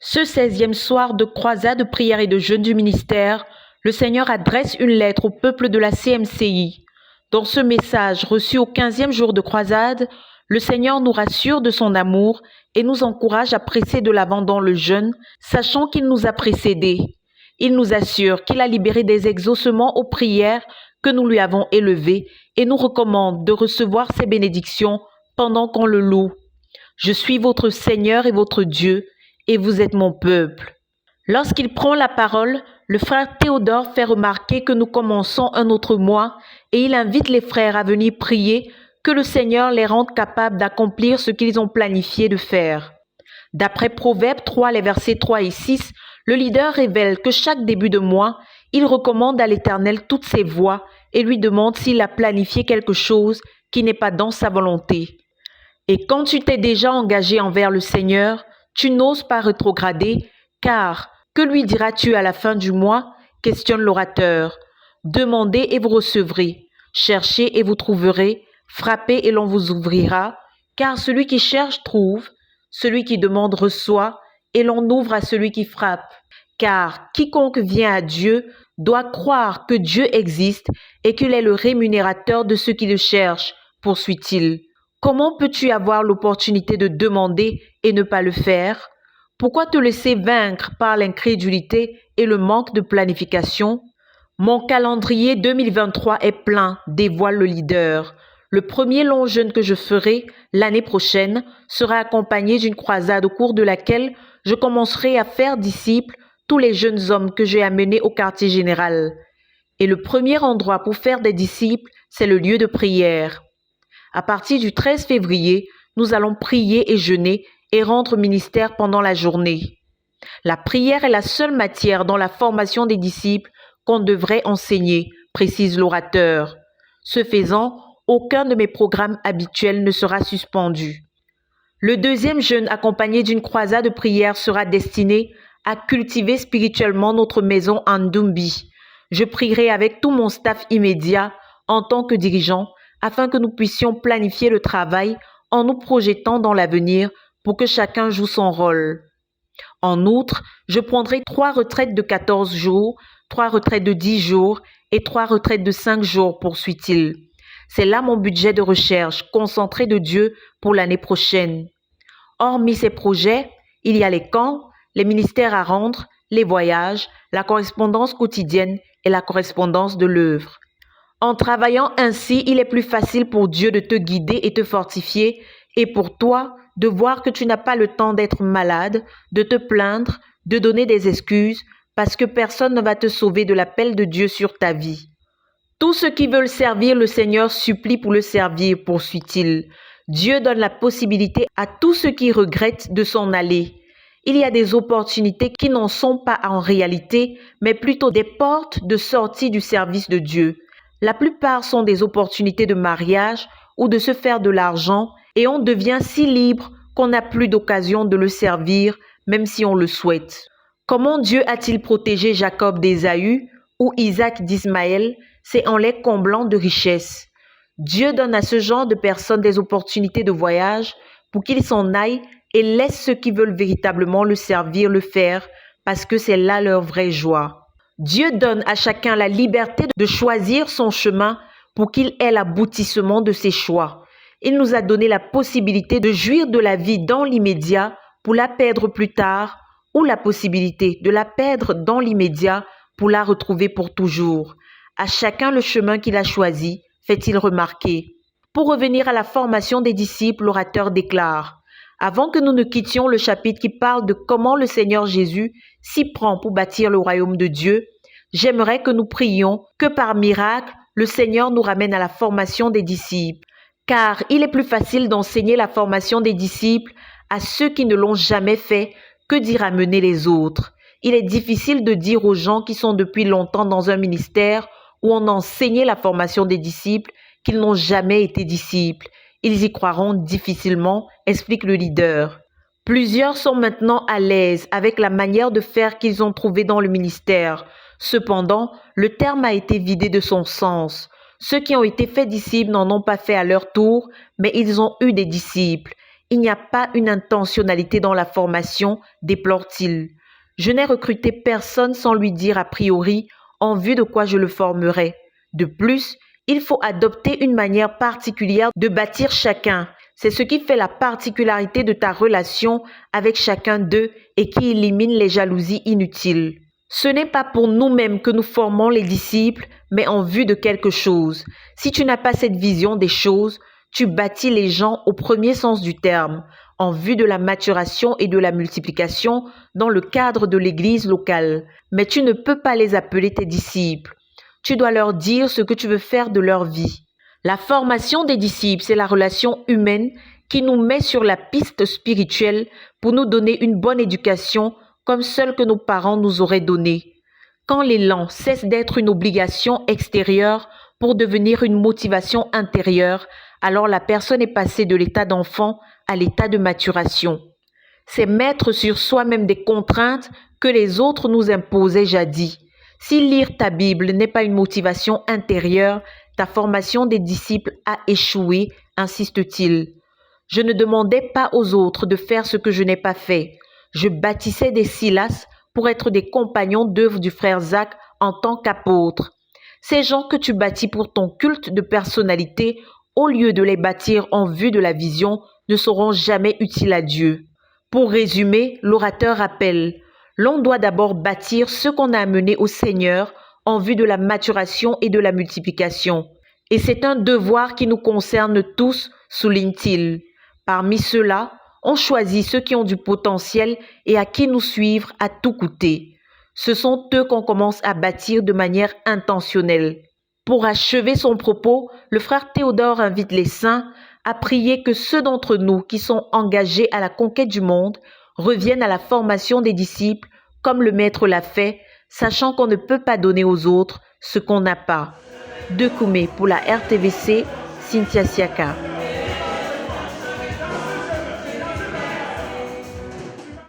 Ce 16e soir de croisade, de prière et de jeûne du ministère, le Seigneur adresse une lettre au peuple de la CMCI. Dans ce message reçu au 15e jour de croisade, le Seigneur nous rassure de son amour et nous encourage à presser de l'avant dans le jeûne, sachant qu'il nous a précédés. Il nous assure qu'il a libéré des exaucements aux prières que nous lui avons élevées et nous recommande de recevoir ses bénédictions pendant qu'on le loue. Je suis votre Seigneur et votre Dieu, et vous êtes mon peuple. Lorsqu'il prend la parole, le frère Théodore fait remarquer que nous commençons un autre mois et il invite les frères à venir prier que le Seigneur les rende capables d'accomplir ce qu'ils ont planifié de faire. D'après Proverbes 3, les versets 3 et 6, le leader révèle que chaque début de mois, il recommande à l'Éternel toutes ses voies et lui demande s'il a planifié quelque chose qui n'est pas dans sa volonté. Et quand tu t'es déjà engagé envers le Seigneur, tu n'oses pas rétrograder, car que lui diras-tu à la fin du mois? Questionne l'orateur. Demandez et vous recevrez, cherchez et vous trouverez, frappez et l'on vous ouvrira, car celui qui cherche trouve, celui qui demande reçoit, et l'on ouvre à celui qui frappe. Car quiconque vient à Dieu doit croire que Dieu existe et qu'il est le rémunérateur de ceux qui le cherchent, poursuit-il. Comment peux-tu avoir l'opportunité de demander et ne pas le faire? Pourquoi te laisser vaincre par l'incrédulité et le manque de planification? Mon calendrier 2023 est plein, dévoile le leader. Le premier long jeûne que je ferai l'année prochaine sera accompagné d'une croisade au cours de laquelle je commencerai à faire disciples tous les jeunes hommes que j'ai amenés au quartier général. Et le premier endroit pour faire des disciples, c'est le lieu de prière. À partir du 13 février, nous allons prier et jeûner et rendre ministère pendant la journée. La prière est la seule matière dans la formation des disciples qu'on devrait enseigner, précise l'orateur. Ce faisant, aucun de mes programmes habituels ne sera suspendu. Le deuxième jeûne accompagné d'une croisade de prière sera destiné à cultiver spirituellement notre maison en Ndumbi. Je prierai avec tout mon staff immédiat en tant que dirigeant afin que nous puissions planifier le travail en nous projetant dans l'avenir pour que chacun joue son rôle. En outre, je prendrai 3 retraites de 14 jours, 3 retraites de 10 jours et 3 retraites de 5 jours, poursuit-il. C'est là mon budget de recherche concentré de Dieu pour l'année prochaine. Hormis ces projets, il y a les camps, les ministères à rendre, les voyages, la correspondance quotidienne et la correspondance de l'œuvre. En travaillant ainsi, il est plus facile pour Dieu de te guider et te fortifier et pour toi de voir que tu n'as pas le temps d'être malade, de te plaindre, de donner des excuses parce que personne ne va te sauver de l'appel de Dieu sur ta vie. Tous ceux qui veulent servir le Seigneur supplient pour le servir, poursuit-il. Dieu donne la possibilité à tous ceux qui regrettent de s'en aller. Il y a des opportunités qui n'en sont pas en réalité, mais plutôt des portes de sortie du service de Dieu. La plupart sont des opportunités de mariage ou de se faire de l'argent et on devient si libre qu'on n'a plus d'occasion de le servir, même si on le souhaite. Comment Dieu a-t-il protégé Jacob d'Ésaü ou Isaac d'Ismaël? C'est en les comblant de richesses. Dieu donne à ce genre de personnes des opportunités de voyage pour qu'ils s'en aillent et laissent ceux qui veulent véritablement le servir le faire parce que c'est là leur vraie joie. Dieu donne à chacun la liberté de choisir son chemin pour qu'il ait l'aboutissement de ses choix. Il nous a donné la possibilité de jouir de la vie dans l'immédiat pour la perdre plus tard ou la possibilité de la perdre dans l'immédiat pour la retrouver pour toujours. À chacun le chemin qu'il a choisi, fait-il remarquer. Pour revenir à la formation des disciples, l'orateur déclare: avant que nous ne quittions le chapitre qui parle de comment le Seigneur Jésus s'y prend pour bâtir le royaume de Dieu, j'aimerais que nous prions que par miracle, le Seigneur nous ramène à la formation des disciples. Car il est plus facile d'enseigner la formation des disciples à ceux qui ne l'ont jamais fait que d'y ramener les autres. Il est difficile de dire aux gens qui sont depuis longtemps dans un ministère où on enseignait la formation des disciples qu'ils n'ont jamais été disciples. Ils y croiront difficilement, explique le leader. Plusieurs sont maintenant à l'aise avec la manière de faire qu'ils ont trouvée dans le ministère. Cependant, le terme a été vidé de son sens. Ceux qui ont été faits disciples n'en ont pas fait à leur tour, mais ils ont eu des disciples. Il n'y a pas une intentionnalité dans la formation, déplore-t-il. Je n'ai recruté personne sans lui dire a priori en vue de quoi je le formerai. De plus, il faut adopter une manière particulière de bâtir chacun. C'est ce qui fait la particularité de ta relation avec chacun d'eux et qui élimine les jalousies inutiles. Ce n'est pas pour nous-mêmes que nous formons les disciples, mais en vue de quelque chose. Si tu n'as pas cette vision des choses, tu bâtis les gens au premier sens du terme, en vue de la maturation et de la multiplication dans le cadre de l'église locale. Mais tu ne peux pas les appeler tes disciples. Tu dois leur dire ce que tu veux faire de leur vie. La formation des disciples, c'est la relation humaine qui nous met sur la piste spirituelle pour nous donner une bonne éducation comme celle que nos parents nous auraient donnée. Quand l'élan cesse d'être une obligation extérieure pour devenir une motivation intérieure, alors la personne est passée de l'état d'enfant à l'état de maturation. C'est mettre sur soi-même des contraintes que les autres nous imposaient jadis. Si lire ta Bible n'est pas une motivation intérieure, ta formation des disciples a échoué, insiste-t-il. Je ne demandais pas aux autres de faire ce que je n'ai pas fait. Je bâtissais des Silas pour être des compagnons d'œuvre du frère Zach en tant qu'apôtres. Ces gens que tu bâtis pour ton culte de personnalité, au lieu de les bâtir en vue de la vision, ne seront jamais utiles à Dieu. Pour résumer, l'orateur rappelle, l'on doit d'abord bâtir ce qu'on a amené au Seigneur en vue de la maturation et de la multiplication. Et c'est un devoir qui nous concerne tous, souligne-t-il. Parmi ceux-là, on choisit ceux qui ont du potentiel et à qui nous suivre à tout coûter. Ce sont eux qu'on commence à bâtir de manière intentionnelle. Pour achever son propos, le frère Théodore invite les saints à prier que ceux d'entre nous qui sont engagés à la conquête du monde reviennent à la formation des disciples comme le Maître l'a fait, sachant qu'on ne peut pas donner aux autres ce qu'on n'a pas. De Koumé pour la RTVC, Cynthia Siaka.